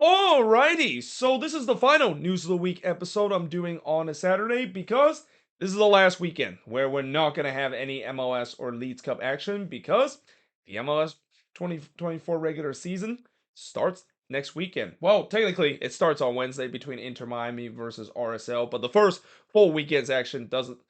Alrighty, so this is the final News of the Week episode I'm doing on a Saturday because this is the last weekend where we're not going to have any MLS or Leeds Cup action because the MLS 2024 regular season starts next weekend. Well, technically, it starts on Wednesday between Inter Miami versus RSL, but the first full weekend's action doesn't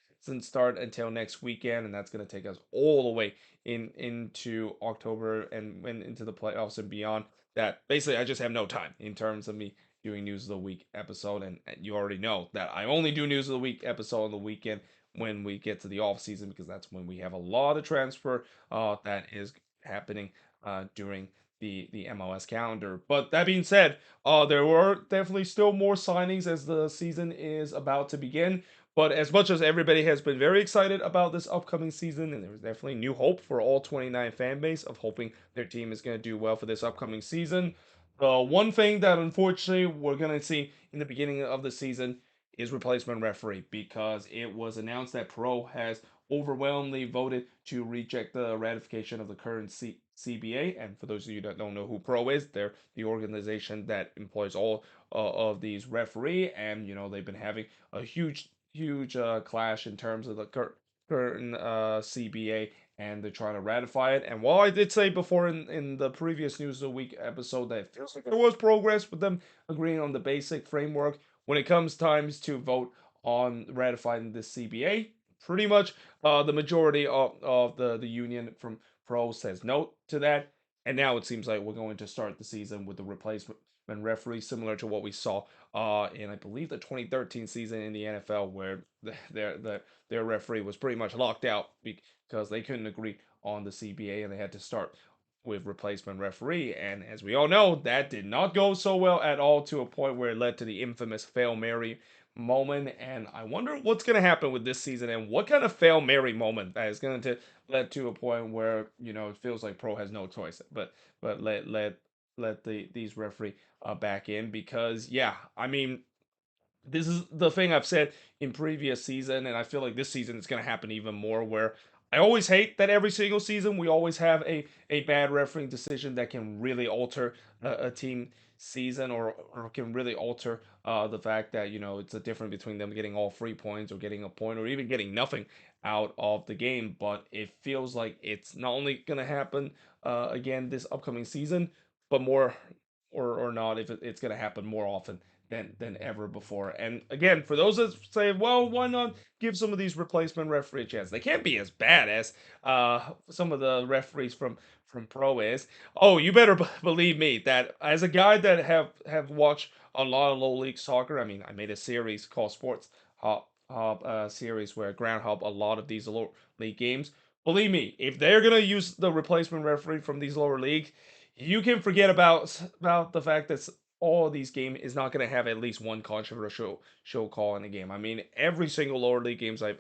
start until next weekend, and that's going to take us all the way into October and into the playoffs and beyond. That basically I just have no time in terms of me doing news of the week episode, and you already know that I only do news of the week episode on the weekend when we get to the off season because that's when we have a lot of transfer that is happening during the MLS calendar. But that being said, there were definitely still more signings as the season is about to begin. But as much as everybody has been very excited about this upcoming season, and there's definitely new hope for all 29 fan base of hoping their team is going to do well for this upcoming season. The one thing that unfortunately we're going to see in the beginning of the season is replacement referee because it was announced that Pro has overwhelmingly voted to reject the ratification of the current CBA. And for those of you that don't know who Pro is, they're the organization that employs all of these referee, and they've been having a huge clash in terms of the current CBA, and they're trying to ratify it. And while I did say before in the previous News of the Week episode that it feels like there was progress with them agreeing on the basic framework, when it comes times to vote on ratifying this CBA, pretty much the majority of the union from Pro says no to that. And now it seems like we're going to start the season with the replacement referee, similar to what we saw in I believe the 2013 season in the NFL, where their referee was pretty much locked out because they couldn't agree on the CBA and they had to start with replacement referee. And as we all know, that did not go so well at all, to a point where it led to the infamous Fail Mary moment. And I wonder what's going to happen with this season and what kind of Fail Mary moment that is going to lead to a point where it feels like Pro has no choice but let these referee back in. Because yeah, I mean, this is the thing I've said in previous season, and I feel like this season it's going to happen even more. Where I always hate that every single season we always have a bad refereeing decision that can really alter a team season, or can really alter the fact that it's a difference between them getting all 3 points or getting a point or even getting nothing out of the game. But it feels like it's not only going to happen again this upcoming season, but more or not, if it's going to happen more often than ever before. And again, for those that say, well, why not give some of these replacement referee a chance? They can't be as bad as some of the referees from Pro is. Oh, you better believe me that as a guy that have watched a lot of low league soccer. I mean, I made a series called Sports Hub series where ground hub a lot of these lower league games. Believe me, if they're gonna use the replacement referee from these lower leagues, you can forget about the fact that all of these games is not going to have at least one controversial show call in a game. I mean, every single lower league games I've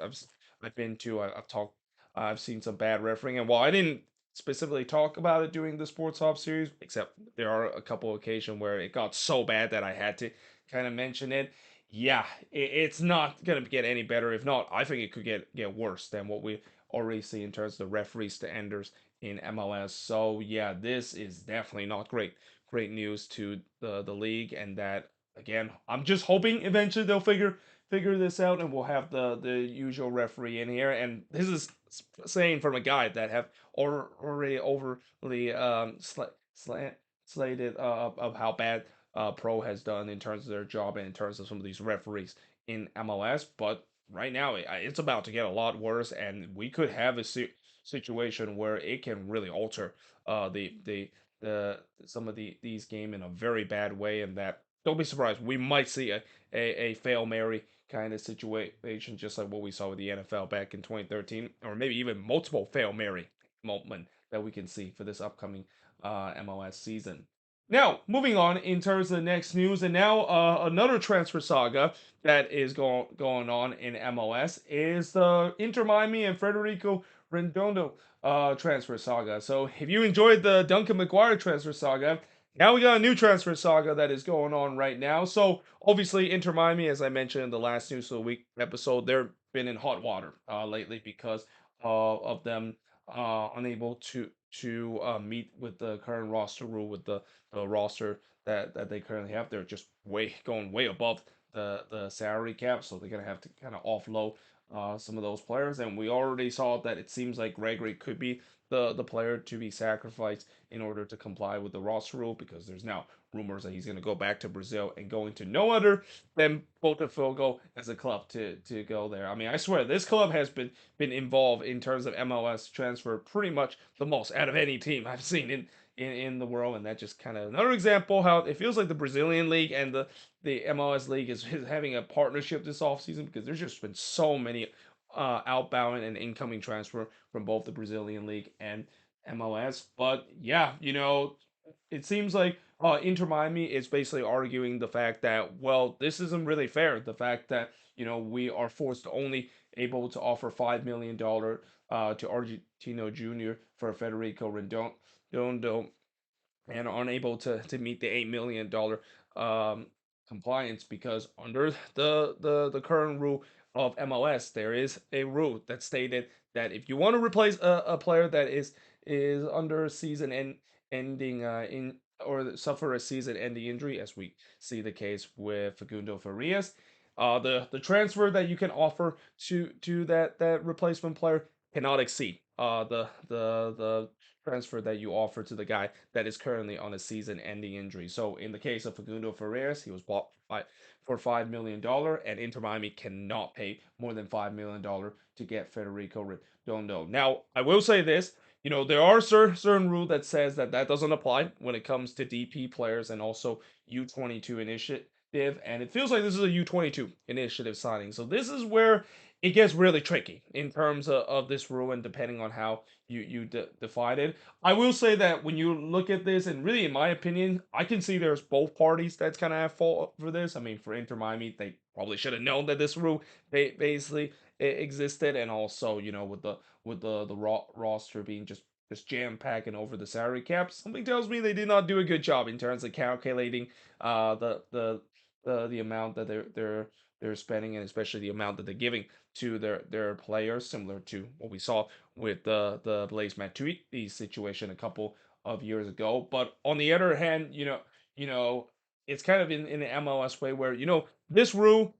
been to, I've talked, I've seen some bad refereeing, and while I didn't specifically talk about it during the Sports Hub series, except there are a couple of occasions where it got so bad that I had to kind of mention it. Yeah, it's not gonna get any better. If not, I think it could get worse than what we already see in terms of the referee standards in MLS. So yeah, this is definitely not great news to the league. And that, again, I'm just hoping eventually they'll figure this out and we'll have the usual referee in here. And this is saying from a guy that have already overly slated of how bad Pro has done in terms of their job and in terms of some of these referees in MLS. But right now it's about to get a lot worse, and we could have a situation where it can really alter the some of these game in a very bad way. And that, don't be surprised, we might see a fail Mary kind of situation, just like what we saw with the NFL back in 2013, or maybe even multiple fail Mary moment that we can see for this upcoming MLS season. Now, moving on in terms of the next news, and now another transfer saga that is going on in MLS is the Inter Miami and Federico Rendondo transfer saga. So if you enjoyed the Duncan McGuire transfer saga, now we got a new transfer saga that is going on right now. So obviously Inter Miami, as I mentioned in the last News of the Week episode, they've been in hot water lately because of them unable to meet with the current roster rule with the roster that they currently have. They're just going way above the salary cap, so they're gonna have to kind of offload some of those players. And we already saw that it seems like Gregory could be the player to be sacrificed in order to comply with the roster rule, because there's now rumors that he's going to go back to Brazil and going to no other than Botafogo as a club to go there. I mean, I swear this club has been involved in terms of MLS transfer pretty much the most out of any team I've seen in the world. And that just kind of another example how it feels like the Brazilian league and the MLS league is having a partnership this offseason, because there's just been so many outbound and incoming transfer from both the Brazilian league and MLS. But yeah, it seems like Inter Miami is basically arguing the fact that, well, this isn't really fair. The fact that we are forced to only able to offer $5 million to Argentino Jr. for Federico Redondo, and unable to meet the $8 million compliance, because under the current rule of MLS, there is a rule that stated that if you want to replace a player that is under season ending in or suffer a season ending injury, as we see the case with Facundo Farias, the transfer that you can offer to that replacement player cannot exceed the transfer that you offer to the guy that is currently on a season-ending injury. So in the case of Facundo Ferreras, he was bought for $5 million, and Inter Miami cannot pay more than $5 million to get Federico Redondo. Now, I will say this. There are certain rule that says that doesn't apply when it comes to DP players and also U22 initiative, and it feels like this is a U22 initiative signing. So this is where it gets really tricky in terms of this rule, and depending on how you define it. I will say that when you look at this, and really, in my opinion, I can see there's both parties that's kind of at fault for this. I mean, for Inter Miami, they probably should have known that this rule basically existed, and also, with the roster being just jam packing over the salary cap, something tells me they did not do a good job in terms of calculating the amount that they're spending, and especially the amount that they're giving to their players, similar to what we saw with the Blaise Matuidi situation a couple of years ago. But on the other hand, it's kind of in the MLS way where this rule.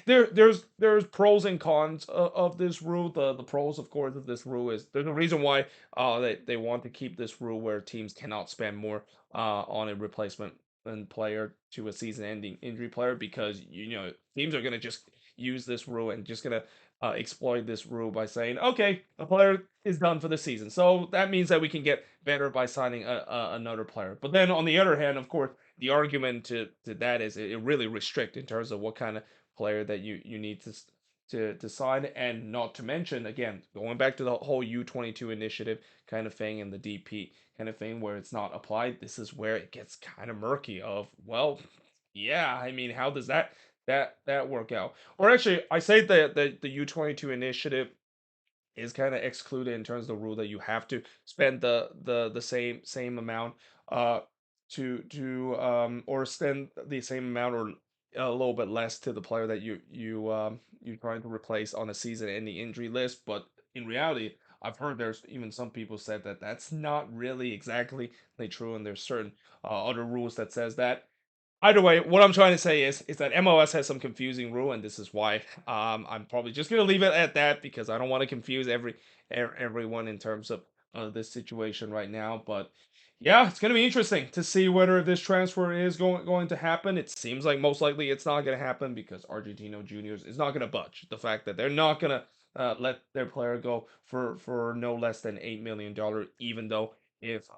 There's pros and cons of this rule. The pros, of course, of this rule is there's a reason why they want to keep this rule where teams cannot spend more on a replacement player to a season-ending injury player, because teams are gonna just use this rule and just gonna exploit this rule by saying, okay, a player is done for the season, so that means that we can get better by signing another player. But then on the other hand, of course, the argument to that is it really restrict in terms of what kind of player that you need to sign, and not to mention, again, going back to the whole U22 initiative kind of thing and the DP kind of thing where it's not applied. This is where it gets kind of murky of, well, yeah, I mean, how does that work out? Or actually, I say that the U22 initiative is kind of excluded in terms of the rule that you have to spend the same amount uh or spend the same amount or a little bit less to the player that you're trying to replace on a season ending injury list. But in reality, I've heard there's even some people said that that's not really exactly true, and there's certain other rules that says that. Either way, what I'm trying to say is that MLS has some confusing rule, and this is why I'm probably just gonna leave it at that, because I don't want to confuse everyone in terms of this situation right now. But yeah, it's gonna be interesting to see whether this transfer is going to happen. It seems like most likely it's not gonna happen, because Argentino Juniors is not gonna budge. The fact that they're not gonna let their player go for no less than $8 million, even though if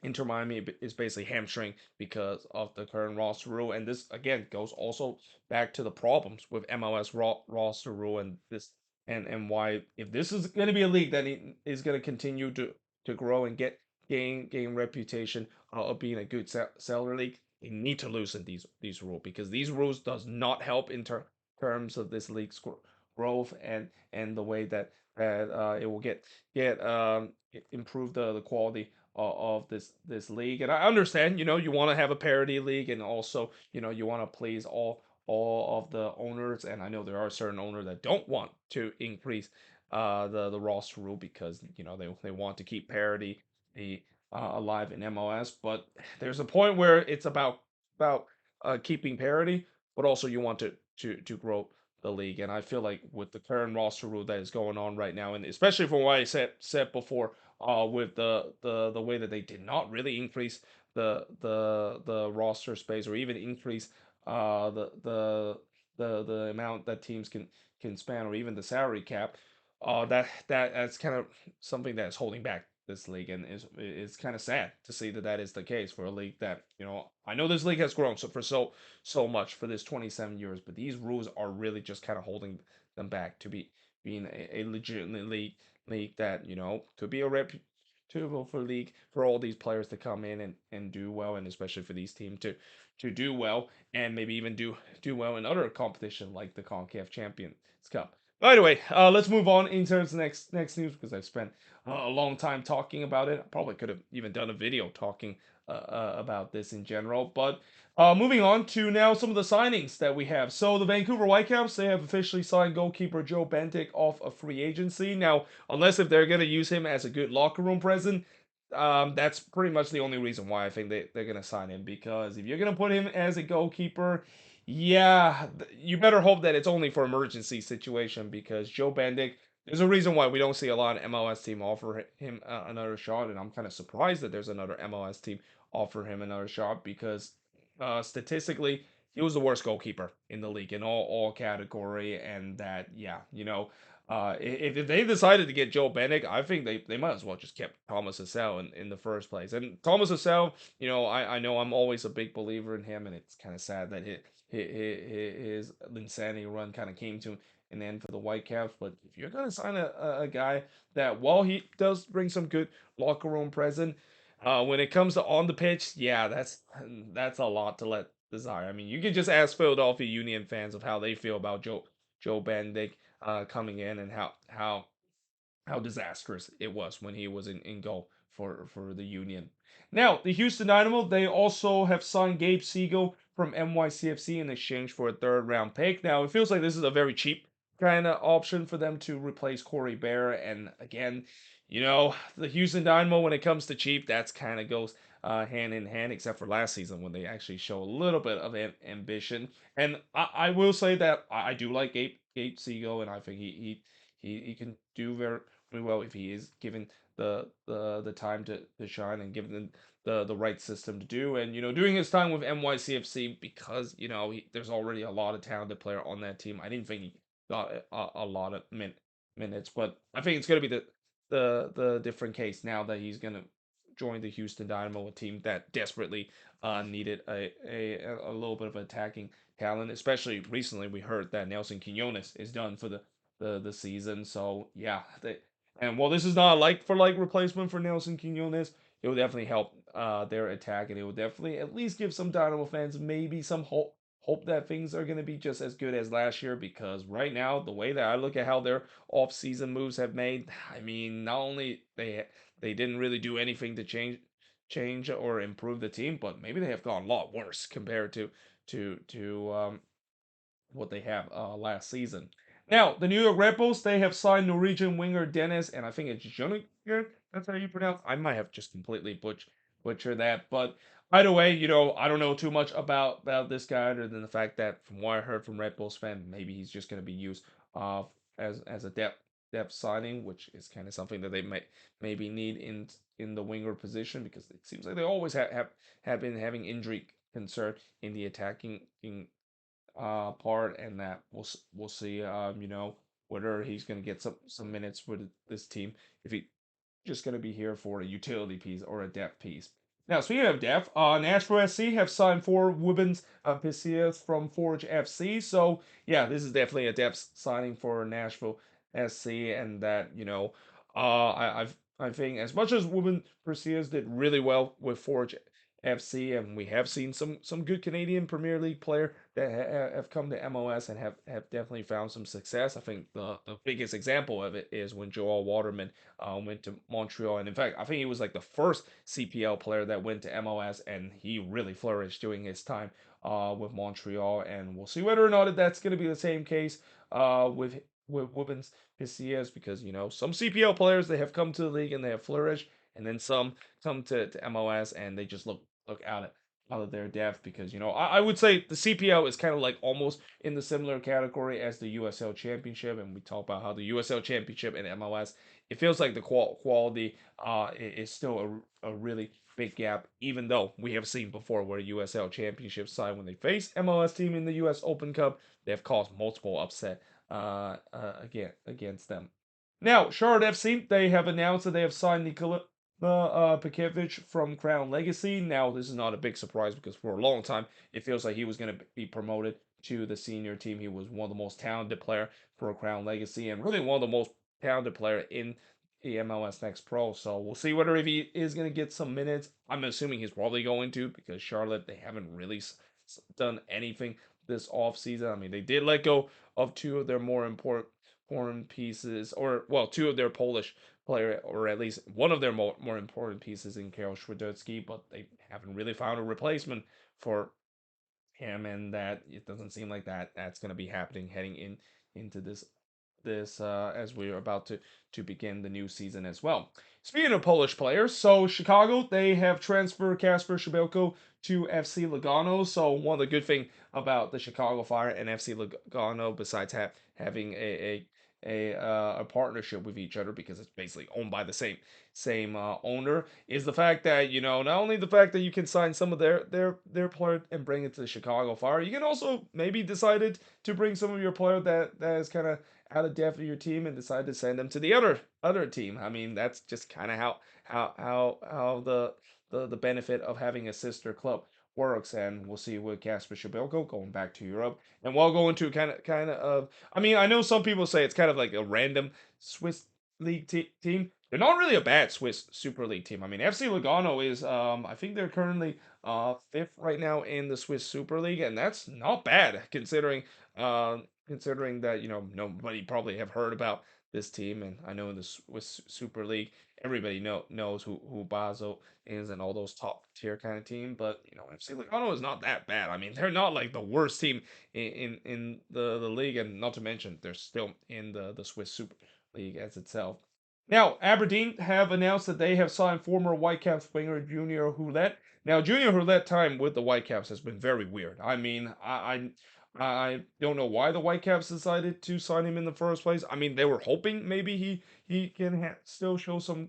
Inter Miami is basically hamstring because of the current roster rule. And this again goes also back to the problems with MLS roster rule, and this and why, if this is going to be a league that is going to continue to grow and gain reputation of being a good seller league, they need to loosen these rules, because these rules does not help in terms of this league's growth, and the way that it will get improve the quality of this league. And I understand, you want to have a parity league, and also, you want to please all of the owners. And I know there are certain owners that don't want to increase the roster rule because they want to keep parity the alive in MLS. But there's a point where it's about keeping parity, but also you want to grow the league. And I feel like with the current roster rule that is going on right now, and especially from what I said before, with the way that they did not really increase the roster space or even increase the amount that teams can span or even the salary cap. That's kind of something that's holding back this league, and is kind of sad to see that that is the case for a league that I know this league has grown so much for this 27 years, but these rules are really just kind of holding them back to being a legitimate league that could be a reputable for league for all these players to come in and do well, and especially for these teams to do well and maybe even do well in other competition like the CONCACAF Champions Cup. By the way, let's move on in terms of next news because I've spent a long time talking about it. I probably could have even done a video talking about this in general. But moving on to now some of the signings that we have. So the Vancouver Whitecaps, they have officially signed goalkeeper Joe Bendik off of free agency. Now, unless if they're going to use him as a good locker room presence, that's pretty much the only reason why I think they're going to sign him. Because if you're going to put him as a goalkeeper, yeah, you better hope that it's only for emergency situation because Joe Bendik, there's a reason why we don't see a lot of MLS team offer him another shot, and I'm kind of surprised that there's another MLS team offer him another shot because statistically he was the worst goalkeeper in the league in all category, and that if they decided to get Joe Bendik, I think they might as well just kept Thomas Hassel in the first place. And Thomas Hassel, I know I'm always a big believer in him, and it's kind of sad that his insanity run kind of came to an end for the Whitecaps. But if you're gonna sign a guy that, while he does bring some good locker room presence, when it comes to on the pitch, yeah, that's a lot to let desire. I mean, you could just ask Philadelphia Union fans of how they feel about Joe Bendik coming in and how disastrous it was when he was in goal for the Union. Now, the Houston Dynamo, they also have signed Gabe Segal from NYCFC in exchange for a third round pick. Now, it feels like this is a very cheap kind of option for them to replace Corey Bear. And again, the Houston Dynamo, when it comes to cheap, that's kind of goes hand in hand, except for last season when they actually show a little bit of ambition. And I will say that I do like Gabe Segal, and I think he can do very well if he is given the time to shine and given the right system to do. And during his time with NYCFC, because there's already a lot of talented player on that team, I didn't think he got a lot of minutes, but I think it's gonna be the different case now that he's gonna join the Houston Dynamo, a team that desperately needed a little bit of attacking talent. Especially recently, we heard that Nelson Quinones is done for the season. So yeah, and while this is not a like for like replacement for Nelson Quinones, it will definitely help their attack, and it will definitely at least give some Dynamo fans maybe some hope that things are going to be just as good as last year. Because right now, the way that I look at how their off-season moves have made, I mean, not only they didn't really do anything to change or improve the team, but maybe they have gone a lot worse compared to what they have last season. Now, the New York Red Bulls, they have signed Norwegian winger Dennis, and I think it's Juniger. That's how you pronounce. I might have just completely butchered that, but either way, I don't know too much about this guy other than the fact that from what I heard from Red Bulls fan, maybe he's just going to be used uh as a depth signing, which is kind of something that they might maybe need in the winger position because it seems like they always have been having injury concern in the attacking part, and that we'll see. Whether he's going to get some minutes with this team, if he just going to be here for a utility piece or a depth piece. Now, speaking of depth, Nashville SC have signed 4 women's Pisias from Forge FC. So, yeah, this is definitely a depth signing for Nashville SC, and that I think as much as women Pisias did really well with Forge FC, and we have seen some good Canadian Premier League player that have come to MLS and have definitely found some success. I think the biggest example of it is when Joel Waterman went to Montreal, and in fact, I think he was like the first CPL player that went to MLS, and he really flourished during his time with Montreal. And we'll see whether or not that's going to be the same case with with women's PCS because some CPL players they have come to the league and they have flourished, and then some come to MLS and they just look out of their depth because I would say the CPL is kind of like almost in the similar category as the USL Championship, and we talk about how the USL Championship and MLS it feels like the quality is still a really big gap, even though we have seen before where USL Championship side when they face MLS team in the US Open Cup they have caused multiple upset against them. Now, Charlotte FC, they have announced that they have signed Nikola Pekevic from Crown Legacy. Now, this is not a big surprise because for a long time, it feels like he was going to be promoted to the senior team. He was one of the most talented player for Crown Legacy and really one of the most talented player in the MLS Next Pro. So we'll see whether if he is going to get some minutes. I'm assuming he's probably going to because Charlotte, they haven't really done anything this offseason. I mean, they did let go of two of their more important pieces, or well, two of their Polish player, or at least one of their more important pieces in Karol Świderski, but they haven't really found a replacement for him, and that it doesn't seem like that's going to be happening heading into this as we're about to begin the new season as well. Speaking of Polish players, so Chicago they have transferred Kasper Szybelko to FC Lugano. So one of the good thing about the Chicago Fire and FC Lugano, besides having a partnership with each other because it's basically owned by the same owner, is the fact that not only the fact that you can sign some of their player and bring it to the Chicago Fire, you can also maybe decided to bring some of your player that is kind of out of depth of your team and decide to send them to the other team. I mean, that's just kind of how the benefit of having a sister club works, and we'll see with Kasper Schmeichel going back to Europe, and we'll go into kind of. I mean, I know some people say it's kind of like a random Swiss league team. They're not really a bad Swiss Super League team. I mean, FC Lugano is I think they're currently fifth right now in the Swiss Super League, and that's not bad considering that nobody probably have heard about this team, and I know in the Swiss Super League everybody knows who Basel is and all those top tier kind of team, but FC Lugano is not that bad. I mean, they're not like the worst team in the league, and not to mention they're still in the Swiss Super League as itself. Now, Aberdeen have announced that they have signed former Whitecaps winger Junior Hulett. Now, Junior Hulett time with the Whitecaps has been very weird. I mean, I don't know why the Whitecaps decided to sign him in the first place. I mean, they were hoping maybe he can still show some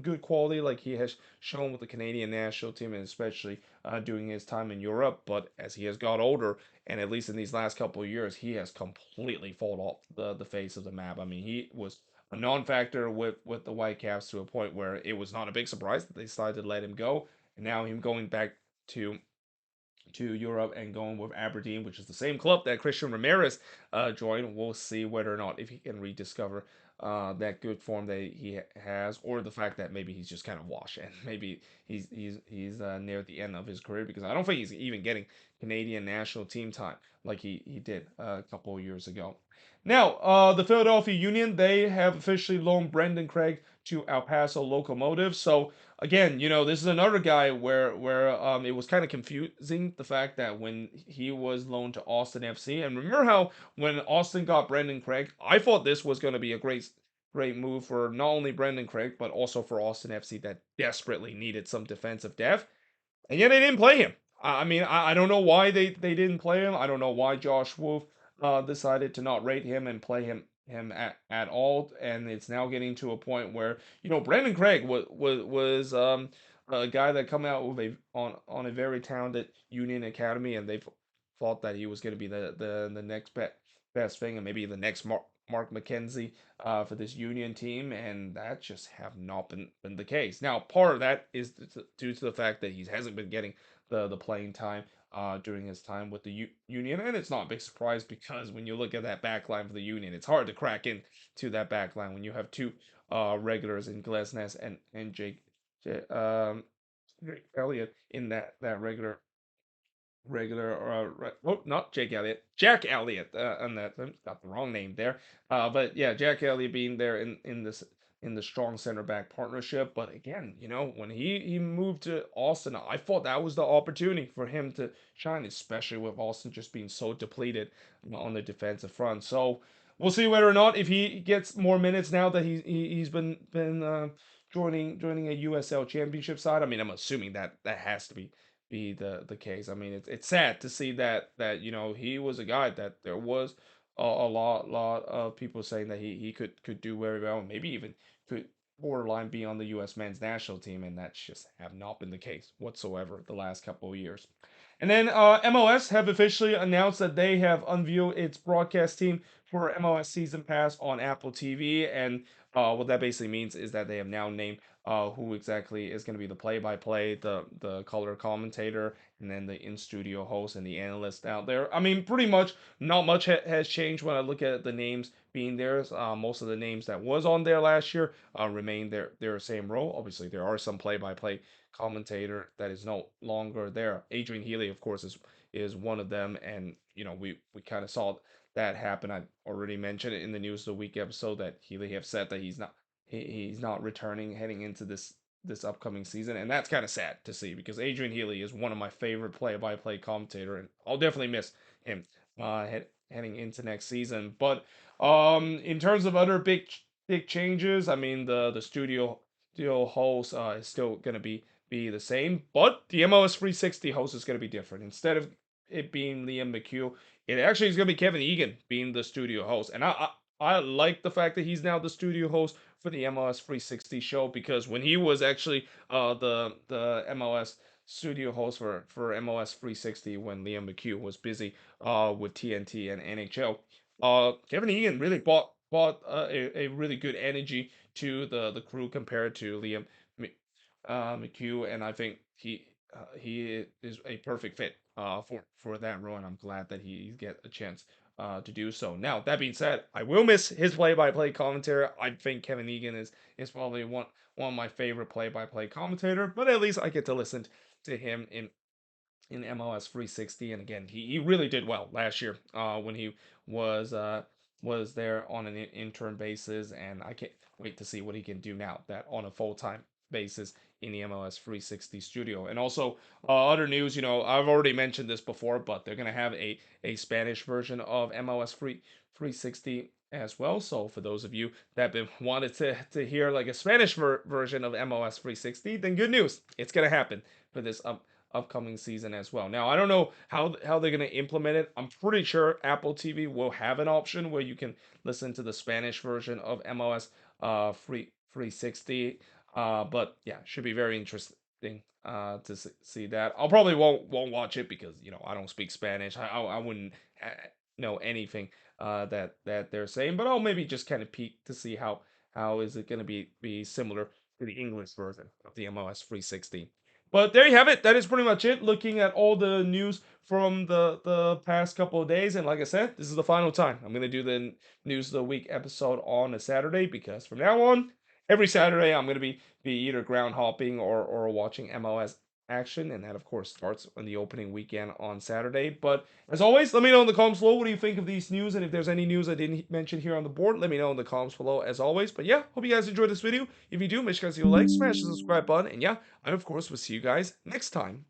good quality like he has shown with the Canadian national team and especially during his time in Europe. But as he has got older, and at least in these last couple of years, he has completely fallen off the face of the map. I mean, he was a non-factor with the Whitecaps to a point where it was not a big surprise that they decided to let him go. And now him going back to Europe and going with Aberdeen, which is the same club that Christian Ramirez joined. We'll see whether or not if he can rediscover that good form that he has, or the fact that maybe he's just kind of washed and maybe he's near the end of his career because I don't think he's even getting Canadian national team time like he did a couple of years ago. Now, the Philadelphia Union they have officially loaned Brendan Craig to El Paso Locomotive. So again, this is another guy where it was kind of confusing the fact that when he was loaned to Austin FC, and remember how when Austin got Brendan Craig, I thought this was going to be a great move for not only Brendan Craig but also for Austin FC that desperately needed some defensive depth, and yet they didn't play him. I mean, I don't know why they didn't play him. I don't know why Josh Wolf decided to not rate him and play him at all. And it's now getting to a point where Brandon Craig was a guy that come out with on a very talented Union Academy, and they thought that he was going to be the next best thing, and maybe the next Mark McKenzie for this Union team, and that just have not been the case. Now, part of that is due to the fact that he hasn't been getting the playing time during his time with the Union, and it's not a big surprise because when you look at that back line for the Union, it's hard to crack into that back line when you have two regulars in Glesnes and Jake Elliott in that regular oh, not Jake Elliott, Jack Elliott, and that got the wrong name there, but yeah, Jack Elliott being there in the strong center back partnership. But again, when he moved to Austin, I thought that was the opportunity for him to shine, especially with Austin just being so depleted on the defensive front. So we'll see whether or not if he gets more minutes now that he's been joining a USL Championship side. I mean, I'm assuming that that has to be the case. I mean, it's sad to see that he was a guy that there was a lot of people saying that he could do very well, and maybe even could borderline be on the U.S. men's national team, and that's just have not been the case whatsoever the last couple of years. And then MLS have officially announced that they have unveiled its broadcast team for MLS Season Pass on Apple TV. And what that basically means is that they have now named who exactly is going to be the play-by-play, the color commentator, and then the in-studio host and the analyst out there. I mean, pretty much not much has changed when I look at the names being there. Most of the names that was on there last year remain their same role. Obviously, there are some play-by-play commentator that is no longer there. Adrian Healy, of course, is one of them, and we kind of saw that happen. I already mentioned it in the news of the week episode that Healy have said that he's not returning heading into this upcoming season, and that's kind of sad to see because Adrian Healy is one of my favorite play-by-play commentator, and I'll definitely miss him heading into next season. But in terms of other big changes, I mean the studio host is still gonna be the same, but the MLS 360 host is going to be different. Instead of it being Liam McHugh, it actually is going to be Kevin Egan being the studio host. And I like the fact that he's now the studio host for the MLS 360 show because when he was actually the MLS studio host for MLS 360 when Liam McHugh was busy with TNT and NHL, Kevin Egan really brought a really good energy to the crew compared to Liam McHugh, and I think he is a perfect fit for that role, and I'm glad that he get a chance to do so. Now that being said, I will miss his play-by-play commentary. I think Kevin Egan is probably one of my favorite play-by-play commentator, but at least I get to listen to him in MLS 360. And again, he really did well last year when he was uh, was there on an intern basis, and I can't wait to see what he can do now that on a full time basis in the MLS 360 studio. And also other news, I've already mentioned this before, but they're gonna have a Spanish version of MLS 360 as well. So for those of you that been wanted to hear like a Spanish version of MLS 360, then good news, it's gonna happen for this upcoming season as well. Now, I don't know how they're going to implement it. I'm pretty sure Apple TV will have an option where you can listen to the Spanish version of MLS 360. But yeah, should be very interesting to see that. I'll probably won't watch it because I don't speak Spanish. I wouldn't know anything that they're saying, but I'll maybe just kind of peek to see how is it going to be similar to the English version of the MLS 360. But there you have it. That is pretty much it. Looking at all the news from the past couple of days, and like I said, this is the final time I'm gonna do the news of the week episode on a Saturday because from now on, every Saturday I'm gonna be either ground hopping or watching MLS action, and that of course starts on the opening weekend on Saturday. But as always, let me know in the comments below what do you think of these news, and if there's any news I didn't mention here on the board, let me know in the comments below as always. But yeah, hope you guys enjoyed this video. If you do, make sure you guys leave a like, smash the subscribe button, and yeah, I of course will see you guys next time.